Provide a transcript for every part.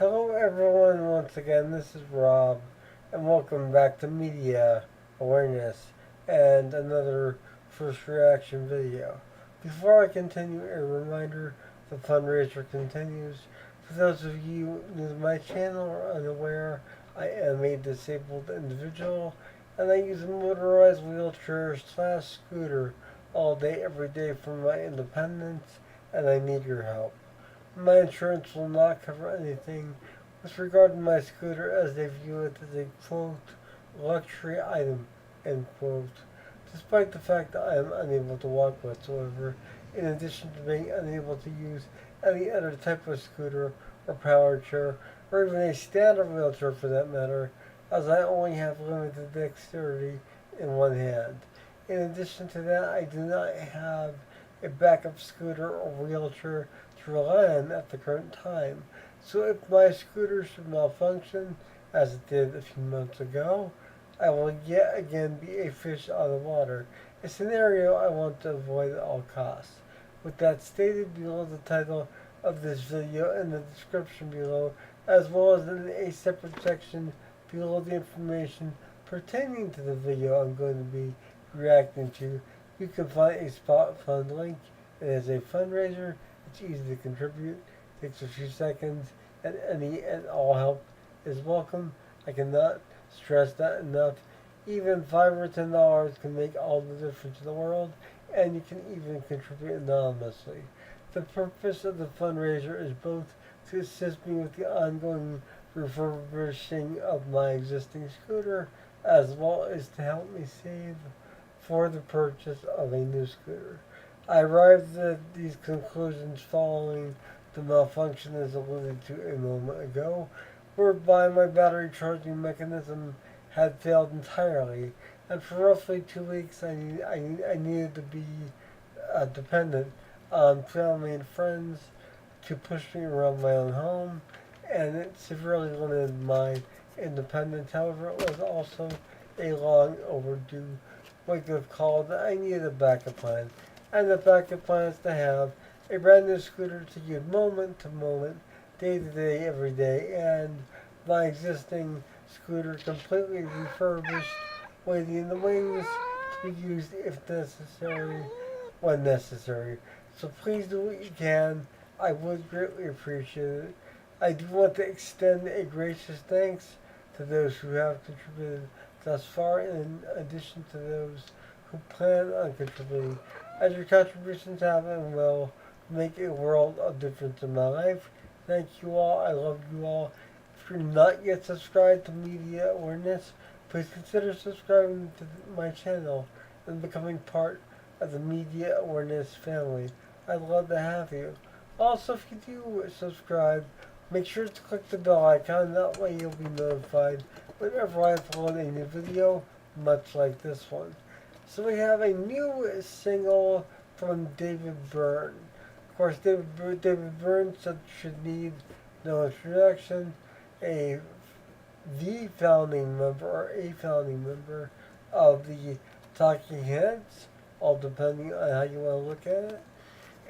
Hello, everyone, once again, this is Rob, and welcome back to Media Awareness and another first reaction video. Before I continue, a reminder the fundraiser continues. For those of you new to my channel or unaware, I am a disabled individual and I use a motorized wheelchair slash scooter all day, every day for my independence, and I need your help. My insurance will not cover anything with regard to my scooter as they view it as a quote luxury item end quote. Despite the fact that I am unable to walk whatsoever, in addition to being unable to use any other type of scooter or power chair, or even a standard wheelchair for that matter, as I only have limited dexterity in one hand. In addition to that, I do not have a backup scooter or wheelchair to rely on at the current time. So if my scooter should malfunction, as it did a few months ago, I will yet again be a fish out of water, a scenario I want to avoid at all costs. With that stated, below the title of this video and the description below, as well as in a separate section below the information pertaining to the video I'm going to be reacting to, you can find a spot fund link. It is a fundraiser. It's easy to contribute. It takes a few seconds, and any and all help is welcome. I cannot stress that enough. Even $5 or $10 can make all the difference in the world, and you can even contribute anonymously. The purpose of the fundraiser is both to assist me with the ongoing refurbishing of my existing scooter, as well as to help me save for the purchase of a new scooter. I arrived at these conclusions following the malfunction as alluded to a moment ago, whereby my battery charging mechanism had failed entirely, and for roughly 2 weeks I needed to be dependent on family and friends to push me around my own home, and it severely limited my independence. However, it was also a long overdue wake up call that I needed a backup plan, and the backup plan is to have a brand new scooter to use moment to moment, day to day, every day, and my existing scooter completely refurbished, waiting in the wings to be used if necessary, when necessary. So please do what you can. I would greatly appreciate it. I do want to extend a gracious thanks to those who have contributed thus far, in addition to those who plan on contributing, as your contributions have and will make a world of difference in my life. Thank you all. I love you all. If you're not yet subscribed to Media Awareness, please consider subscribing to my channel and becoming part of the Media Awareness family. I'd love to have you. Also, if you do subscribe, make sure to click the bell icon. That way you'll be notified whenever I upload a new video, much like this one. So we have a new single from David Byrne. Of course, David Byrne should need no introduction. A the founding member or a founding member of the Talking Heads, all depending on how you want to look at it,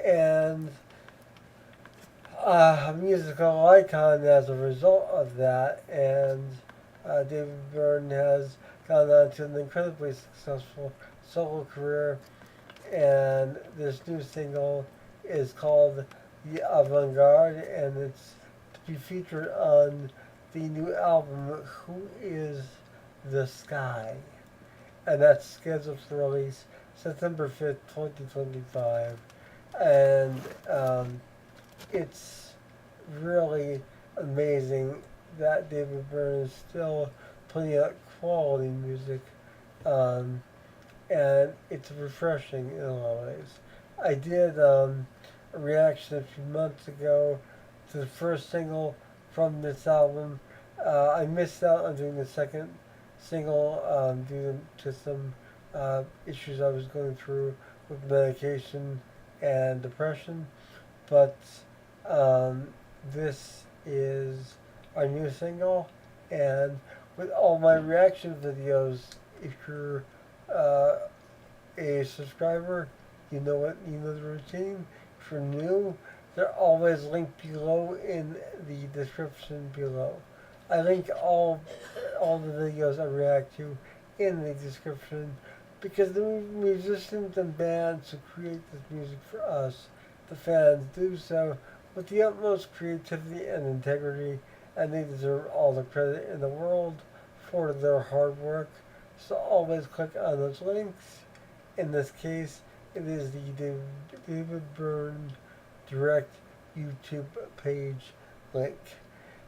and a musical icon as a result of that. And David Byrne has gone on to an incredibly successful solo career, and this new single is called the Avant Garde, and it's to be featured on the new album Who Is the Sky, and that's scheduled for release September 5th, 2025. And it's really amazing that David Byrne is still putting out quality music, and it's refreshing in a lot of ways. I did a reaction a few months ago to the first single from this album. I missed out on doing the second single due to some issues I was going through with medication and depression, but um, this is our new single, and with all my reaction videos, if you're uh, a subscriber, you know the routine. If you're new, They're always linked below in the description below. I link all the videos I react to in the description because the musicians and bands who create this music for us, the fans, do so with the utmost creativity and integrity, and they deserve all the credit in the world for their hard work. So always click on those links. In this case, it is the David Byrne direct YouTube page link.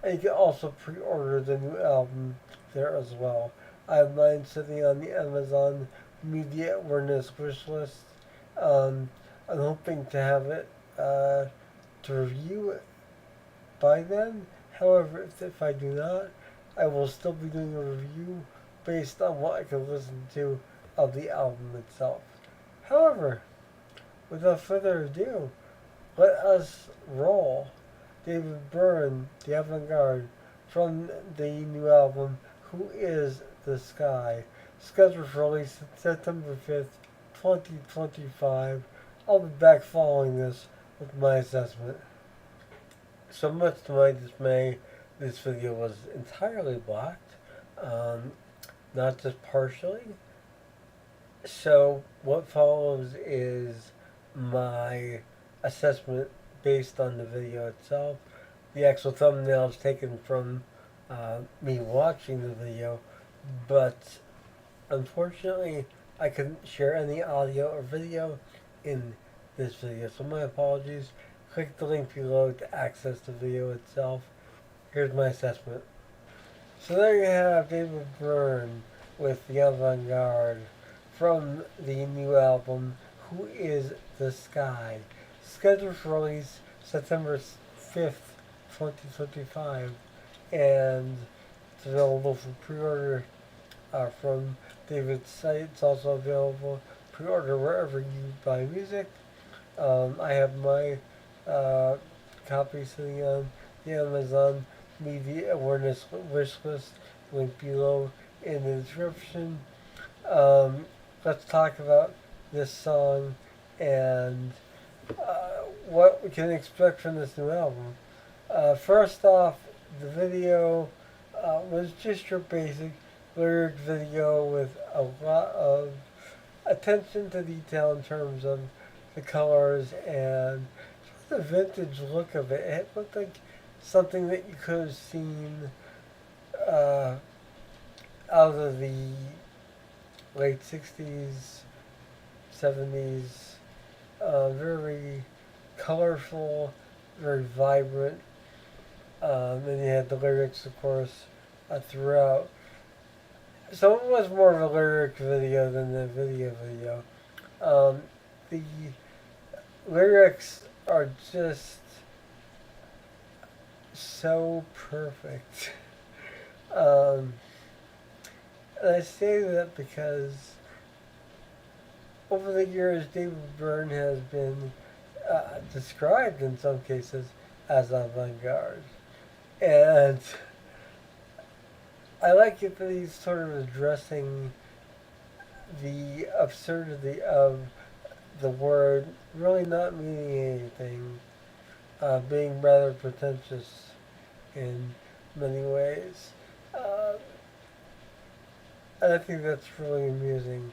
And you can also pre-order the new album there as well. I have mine sitting on the Amazon Media Awareness wish list. Um, I'm hoping to have it to review by then. However, if I do not, I will still be doing a review based on what I can listen to of the album itself. However, without further ado, let us roll David Byrne, the Avant Garde, from the new album Who Is the Sky, scheduled for release September 5th, 2025. I'll be back following this with my assessment. So much to my dismay, this video was entirely blocked, not just partially. So what follows is my assessment based on the video itself. The actual thumbnail is taken from me watching the video, but unfortunately I couldn't share any audio or video in this video, so my apologies. Click the link below to access the video itself. Here's my assessment. So there you have David Byrne with the Avant Garde from the new album Who Is the Sky, scheduled for release September 5th, 2025, and it's available for pre-order from David's site. It's also available pre-order wherever you buy music. I have my copy sitting on the Amazon Media Awareness wish list, link below in the description. Let's talk about this song and what we can expect from this new album. First off, the video was just your basic lyric video with a lot of attention to detail in terms of the colors and the vintage look of it. It looked like something that you could have seen out of the late 60s, 70s. Very colorful, very vibrant. And you had the lyrics, of course, throughout. So it was more of a lyric video than a video. The lyrics are just so perfect. And I say that because over the years, David Byrne has been described in some cases as avant-garde. And I like it that he's sort of addressing the absurdity of the word really not meaning anything, being rather pretentious in many ways. And I think that's really amusing.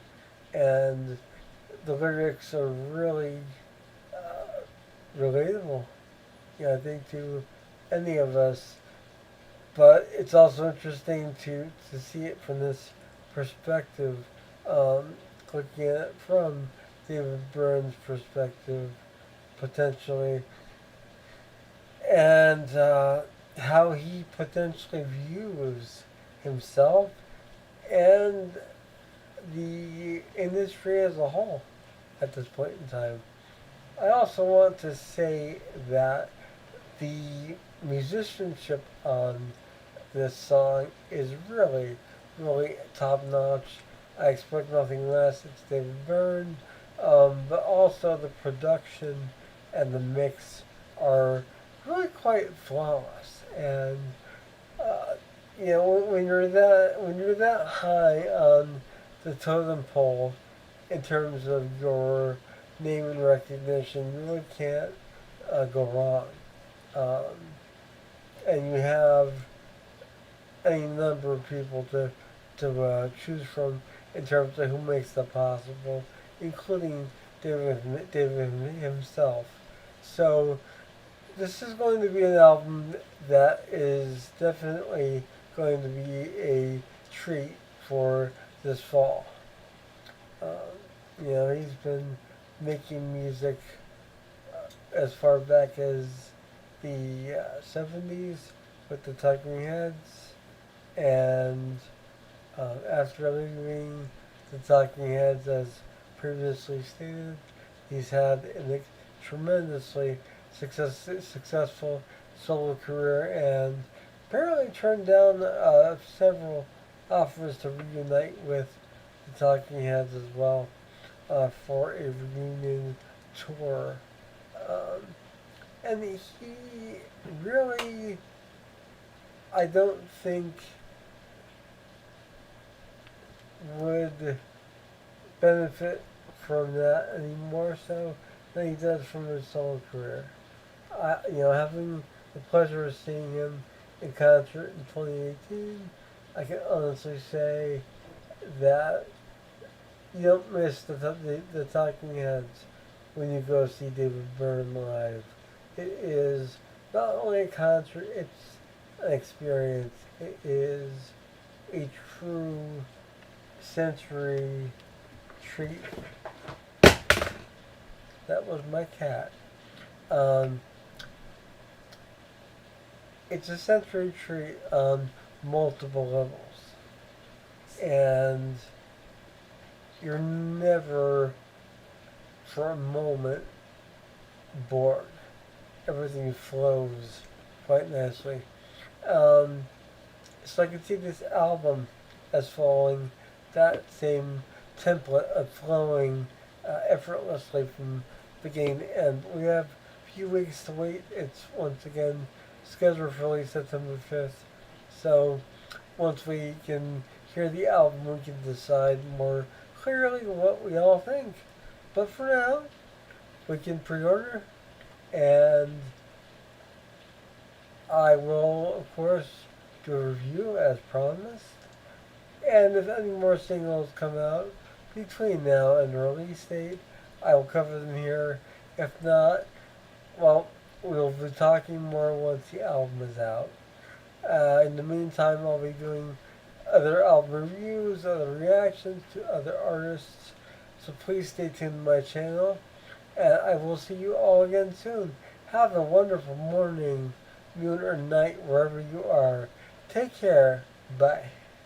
And the lyrics are really relatable, I think, to any of us. But it's also interesting to see it from this perspective, looking at it from David Byrne's perspective, potentially, and how he potentially views himself and the industry as a whole at this point in time. I also want to say that the musicianship on this song is really, really top notch. I expect nothing less. It's David Byrne, but also the production and the mix are really quite flawless. And when you're that high on the totem pole in terms of your name and recognition, you really can't go wrong. Um, and you have any number of people to choose from in terms of who makes that possible, including David himself. So this is going to be an album that is definitely going to be a treat for this fall. He's been making music as far back as the 70s with the Talking Heads, and after leaving the Talking Heads, as previously stated, he's had a tremendously successful solo career and apparently turned down several offers to reunite with the Talking Heads as well for a reunion tour. Um, and he really, I don't think, would benefit from that any more so than he does from his solo career. Having the pleasure of seeing him in concert in 2018, I can honestly say that you don't miss the Talking Heads when you go see David Byrne live. It is not only a concert, it's an experience. It is a true sensory treat. That was my cat. Um, it's a sensory treat on multiple levels. And you're never, for a moment, bored. Everything flows quite nicely. So I can see this album as following that same template of flowing effortlessly from beginning to end. We have a few weeks to wait. It's once again scheduled for release September 5th. So once we can hear the album, we can decide more clearly what we all think. But for now, we can pre-order, and I will, of course, do a review as promised. And if any more singles come out between now and the release date, I will cover them here. If not, well, we'll be talking more once the album is out. In the meantime, I'll be doing other album reviews, other reactions to other artists. So please stay tuned to my channel. And I will see you all again soon. Have a wonderful morning, noon, or night, wherever you are. Take care. Bye.